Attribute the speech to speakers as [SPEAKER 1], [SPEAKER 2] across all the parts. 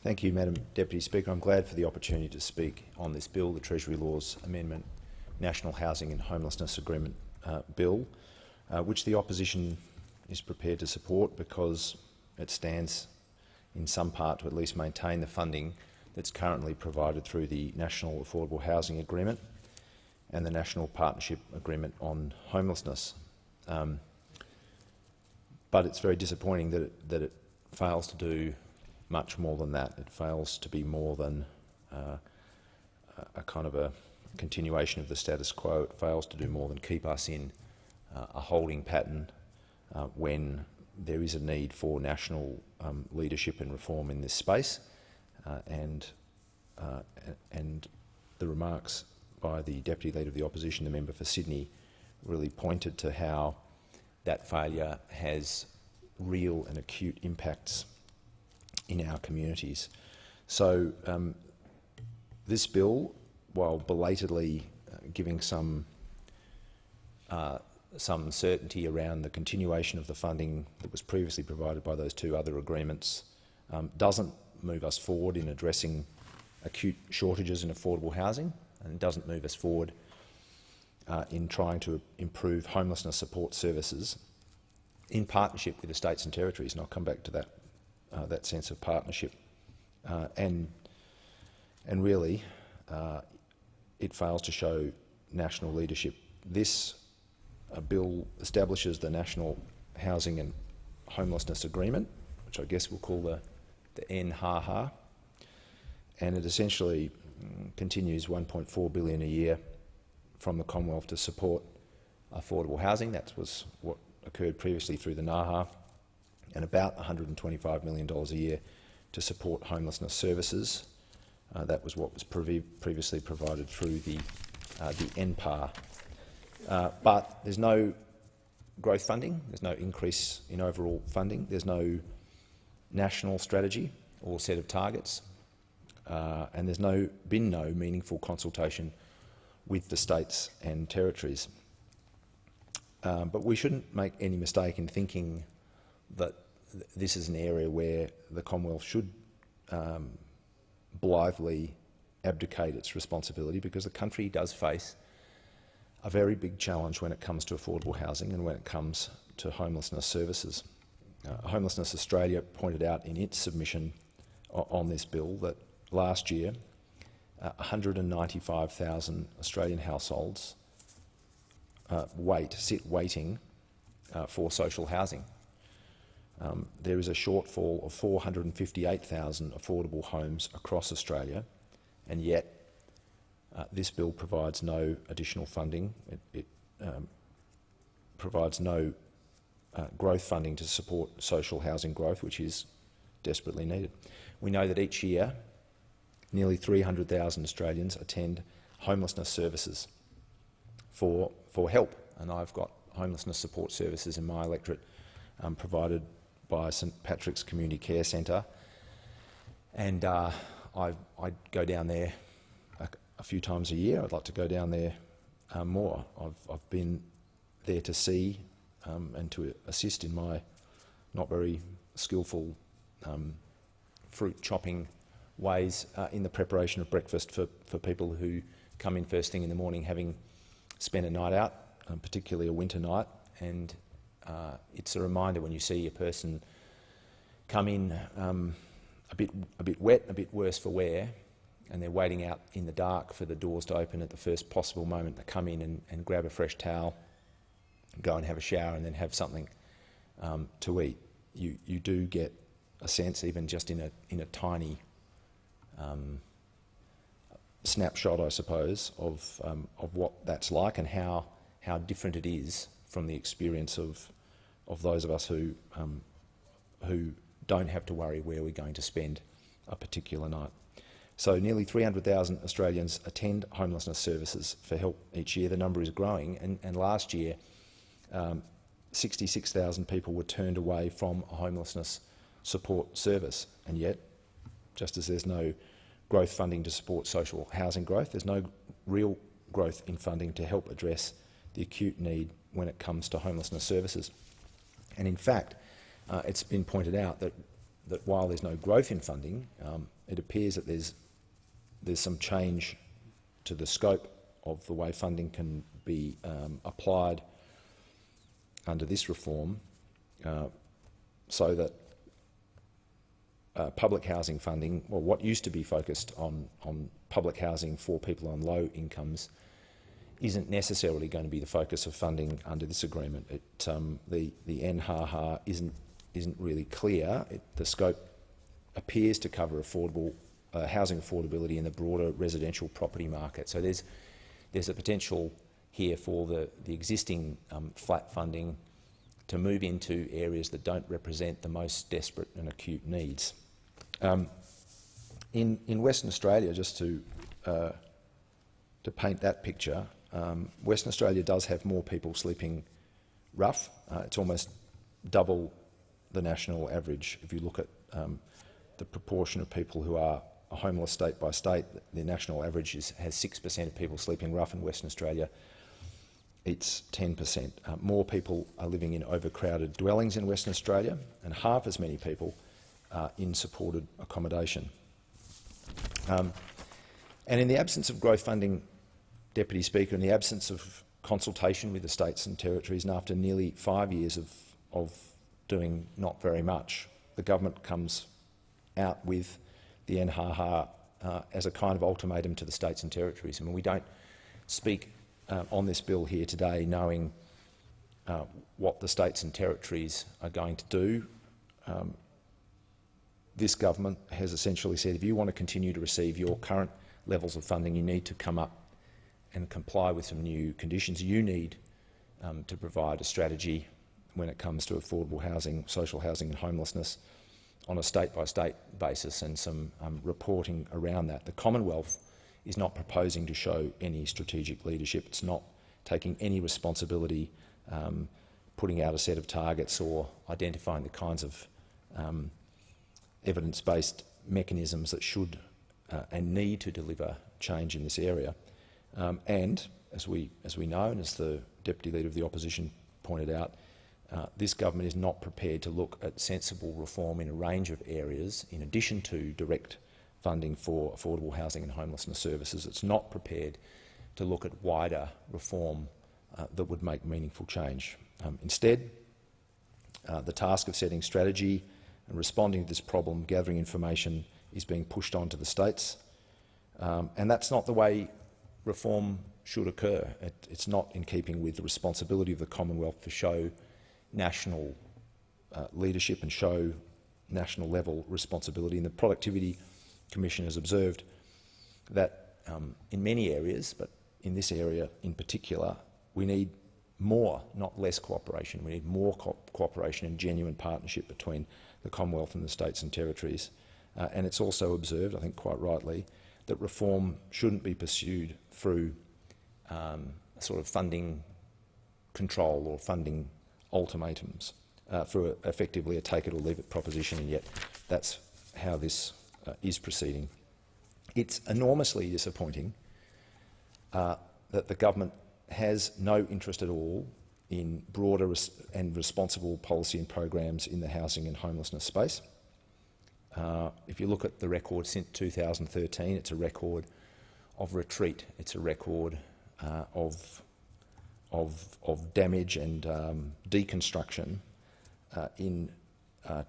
[SPEAKER 1] Thank you, Madam Deputy Speaker. I'm glad for the opportunity to speak on this bill, the Treasury Laws Amendment National Housing and Homelessness Agreement Bill, which the opposition is prepared to support because it stands in some part to at least maintain the funding that's currently provided through the National Affordable Housing Agreement and the National Partnership Agreement on Homelessness. But it's very disappointing that it fails to do much more than that. It fails to be more than a kind of a continuation of the status quo. It fails to do more than keep us in a holding pattern when there is a need for national leadership and reform in this space. And the remarks by the Deputy Leader of the Opposition, the member for Sydney, really pointed to how that failure has real and acute impacts in our communities. So this bill, while belatedly giving some certainty around the continuation of the funding that was previously provided by those two other agreements, doesn't move us forward in addressing acute shortages in affordable housing, and doesn't move us forward in trying to improve homelessness support services in partnership with the states and territories. And I'll come back to that sense of partnership. And really, it fails to show national leadership. This bill establishes the National Housing and Homelessness Agreement, which I guess we'll call the NHA, and it essentially continues $1.4 billion a year from the Commonwealth to support affordable housing. That was what occurred previously through the NHA, and about $125 million a year to support homelessness services. That was what was previously provided through the NPAR. But there's no growth funding, there's no increase in overall funding, there's no national strategy or set of targets, and there's been no meaningful consultation with the states and territories. But we shouldn't make any mistake in thinking that this is an area where the Commonwealth should blithely abdicate its responsibility, because the country does face a very big challenge when it comes to affordable housing and when it comes to homelessness services. Homelessness Australia pointed out in its submission on this bill that last year 195,000 Australian households sit waiting for social housing. There is a shortfall of 458,000 affordable homes across Australia, and yet this bill provides no additional funding. It provides no growth funding to support social housing growth, which is desperately needed. We know that each year nearly 300,000 Australians attend homelessness services for help, and I've got homelessness support services in my electorate provided by St Patrick's Community Care Centre, and I go down there a few times a year. I'd like to go down there more. I've been there to see and to assist in my not very skillful fruit chopping ways in the preparation of breakfast for people who come in first thing in the morning having spent a night out, particularly a winter night, and it's a reminder when you see a person come in a bit wet, a bit worse for wear, and they're waiting out in the dark for the doors to open at the first possible moment. They come in and grab a fresh towel, go and have a shower, and then have something to eat. You do get a sense, even just in a tiny snapshot, I suppose, of what that's like and how different it is from the experience of those of us who don't have to worry where we're going to spend a particular night. So nearly 300,000 Australians attend homelessness services for help each year. The number is growing, and last year 66,000 people were turned away from a homelessness support service, and yet, just as there's no growth funding to support social housing growth, there's no real growth in funding to help address the acute need when it comes to homelessness services. And in fact, it's been pointed out that that while there's no growth in funding, it appears that there's some change to the scope of the way funding can be applied under this reform, so that public housing funding, well, what used to be focused on public housing for people on low incomes, isn't necessarily going to be the focus of funding under this agreement. The NHA isn't really clear. The scope appears to cover affordable housing affordability in the broader residential property market. So there's a potential here for the existing flat funding to move into areas that don't represent the most desperate and acute needs. In Western Australia, just to paint that picture, Western Australia does have more people sleeping rough. It's almost double the national average. If you look at the proportion of people who are homeless state by state, the national average has 6% of people sleeping rough. In Western Australia, it's 10%. More people are living in overcrowded dwellings in Western Australia, and half as many people are in supported accommodation. And in the absence of growth funding, Deputy Speaker, in the absence of consultation with the states and territories, and after nearly 5 years of doing not very much, the government comes out with the NHA as a kind of ultimatum to the states and territories. I mean, we don't speak on this bill here today knowing what the states and territories are going to do. This government has essentially said, if you want to continue to receive your current levels of funding, you need to come up and comply with some new conditions. You need to provide a strategy when it comes to affordable housing, social housing and homelessness on a state-by-state basis, and some reporting around that. The Commonwealth is not proposing to show any strategic leadership. It's not taking any responsibility, putting out a set of targets or identifying the kinds of evidence-based mechanisms that should and need to deliver change in this area. And as we know, and as the Deputy Leader of the Opposition pointed out, this government is not prepared to look at sensible reform in a range of areas, in addition to direct funding for affordable housing and homelessness services. It's not prepared to look at wider reform that would make meaningful change. Instead, the task of setting strategy and responding to this problem, gathering information, is being pushed on to the states. And that's not the way reform should occur. It's not in keeping with the responsibility of the Commonwealth to show national leadership and show national level responsibility. And the Productivity Commission has observed that in many areas, but in this area in particular, we need more, not less cooperation. We need more cooperation and genuine partnership between the Commonwealth and the states and territories. And it's also observed, I think quite rightly, that reform shouldn't be pursued through a sort of funding control or funding ultimatums, through effectively a take-it-or-leave-it proposition, and yet that's how this is proceeding. It's enormously disappointing that the government has no interest at all in broader and responsible policy and programs in the housing and homelessness space. If you look at the record since 2013, it's a record of retreat. It's a record of damage and deconstruction in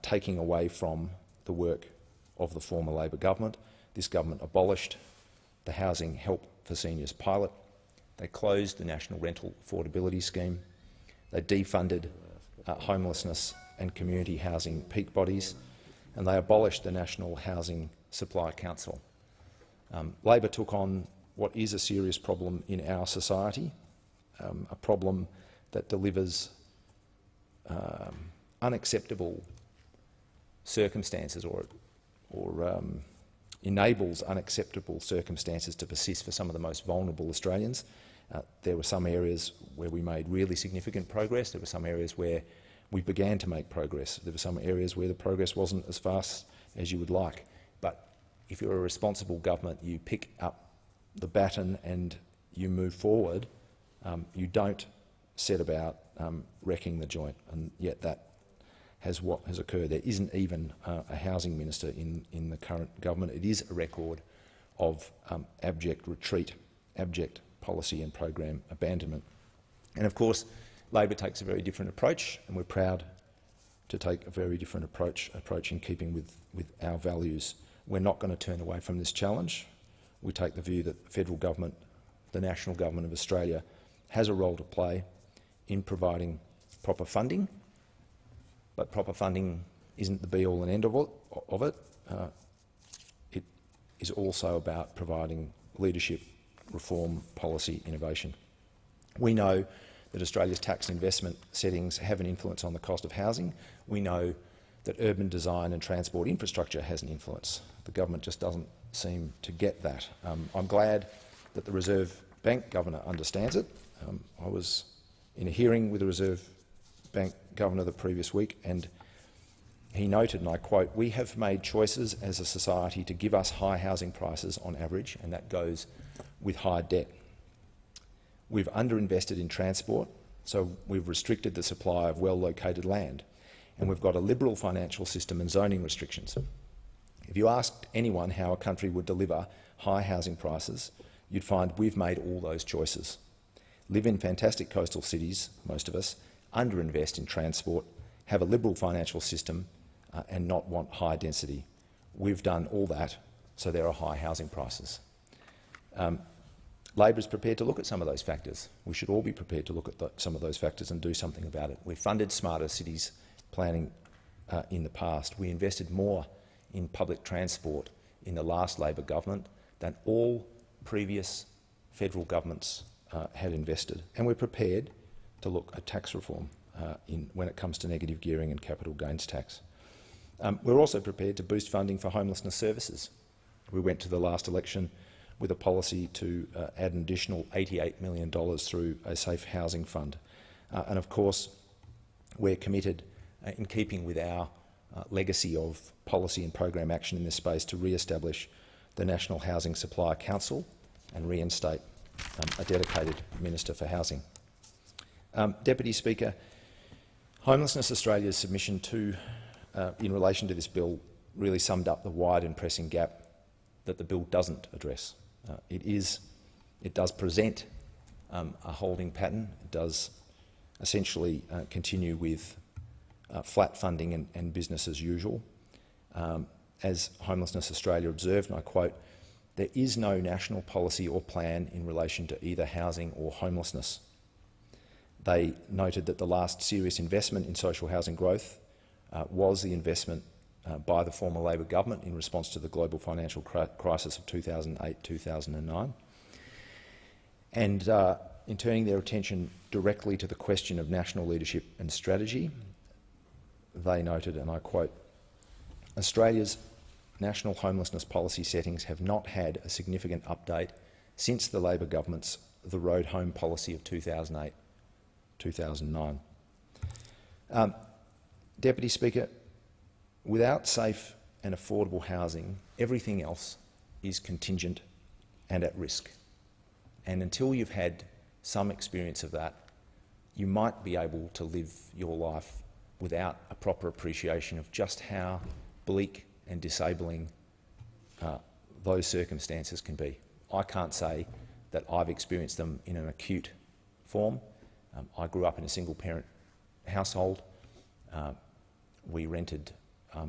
[SPEAKER 1] taking away from the work of the former Labor government. This government abolished the Housing Help for Seniors pilot. They closed the National Rental Affordability Scheme. They defunded homelessness and community housing peak bodies, and they abolished the National Housing Supply Council. Labor took on what is a serious problem in our society, a problem that delivers unacceptable circumstances or enables unacceptable circumstances to persist for some of the most vulnerable Australians. There were some areas where we made really significant progress. There were some areas where we began to make progress. There were some areas where the progress wasn't as fast as you would like. But if you're a responsible government, you pick up the baton and you move forward. You don't set about wrecking the joint, and yet that what has occurred. There isn't even a housing minister in the current government. It is a record of abject retreat, abject policy and program abandonment. And of course, Labor takes a very different approach, and we're proud to take a very different approach in keeping with our values. We're not going to turn away from this challenge. We take the view that the federal government, the national government of Australia, has a role to play in providing proper funding, but proper funding isn't the be-all and end of it. It is also about providing leadership, reform, policy, innovation. We know that Australia's tax and investment settings have an influence on the cost of housing. We know that urban design and transport infrastructure has an influence. The government just doesn't seem to get that. I'm glad that the Reserve Bank Governor understands it. I was in a hearing with the Reserve Bank Governor the previous week, and he noted, and I quote, "We have made choices as a society to give us high housing prices on average, and that goes with high debt. We've underinvested in transport, so we've restricted the supply of well-located land, and we've got a liberal financial system and zoning restrictions. If you asked anyone how a country would deliver high housing prices, you'd find we've made all those choices. Live in fantastic coastal cities, most of us, underinvest in transport, have a liberal financial system and not want high density. We've done all that, so there are high housing prices." Labor is prepared to look at some of those factors. We should all be prepared to look at some of those factors and do something about it. We've funded smarter cities planning in the past. We invested more in public transport in the last Labor government than all previous federal governments had invested. And we're prepared to look at tax reform when it comes to negative gearing and capital gains tax. We're also prepared to boost funding for homelessness services. We went to the last election with a policy to add an additional $88 million through a safe housing fund. And of course, we're committed, in keeping with our legacy of policy and program action in this space, to re-establish the National Housing Supply Council and reinstate a dedicated Minister for Housing. Deputy Speaker, Homelessness Australia's submission in relation to this bill really summed up the wide and pressing gap that the bill doesn't address. It does present a holding pattern. It does essentially continue with flat funding and business as usual. As Homelessness Australia observed, and I quote, "There is no national policy or plan in relation to either housing or homelessness." They noted that the last serious investment in social housing growth was the investment by the former Labor government in response to the global financial crisis of 2008-2009. And in turning their attention directly to the question of national leadership and strategy, they noted, and I quote, "Australia's national homelessness policy settings have not had a significant update since the Labor government's The Road Home policy of 2008-2009. Deputy Speaker, without safe and affordable housing, everything else is contingent and at risk. And until you've had some experience of that, you might be able to live your life without a proper appreciation of just how bleak and disabling those circumstances can be. I can't say that I've experienced them in an acute form. I grew up in a single-parent household. We rented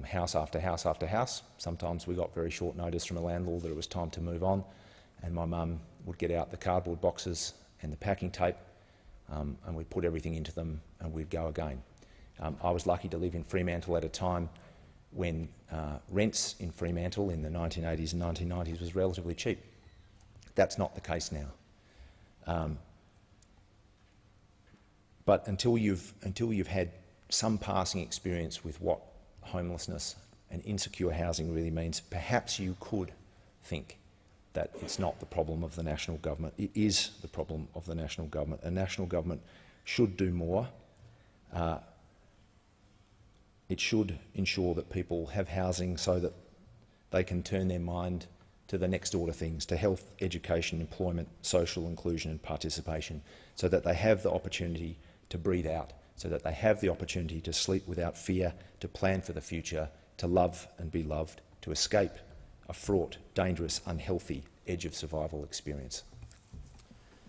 [SPEAKER 1] house after house after house. Sometimes we got very short notice from a landlord that it was time to move on, and my mum would get out the cardboard boxes and the packing tape, and we'd put everything into them and we'd go again. I was lucky to live in Fremantle at a time when rents in Fremantle in the 1980s and 1990s was relatively cheap. That's not the case now. But until you've had some passing experience with what homelessness and insecure housing really means, perhaps you could think that it's not the problem of the national government. It is the problem of the national government. A national government should do more. It should ensure that people have housing so that they can turn their mind to the next order things, to health, education, employment, social inclusion and participation, so that they have the opportunity to breathe out so that they have the opportunity to sleep without fear, to plan for the future, to love and be loved, to escape a fraught, dangerous, unhealthy edge of survival experience.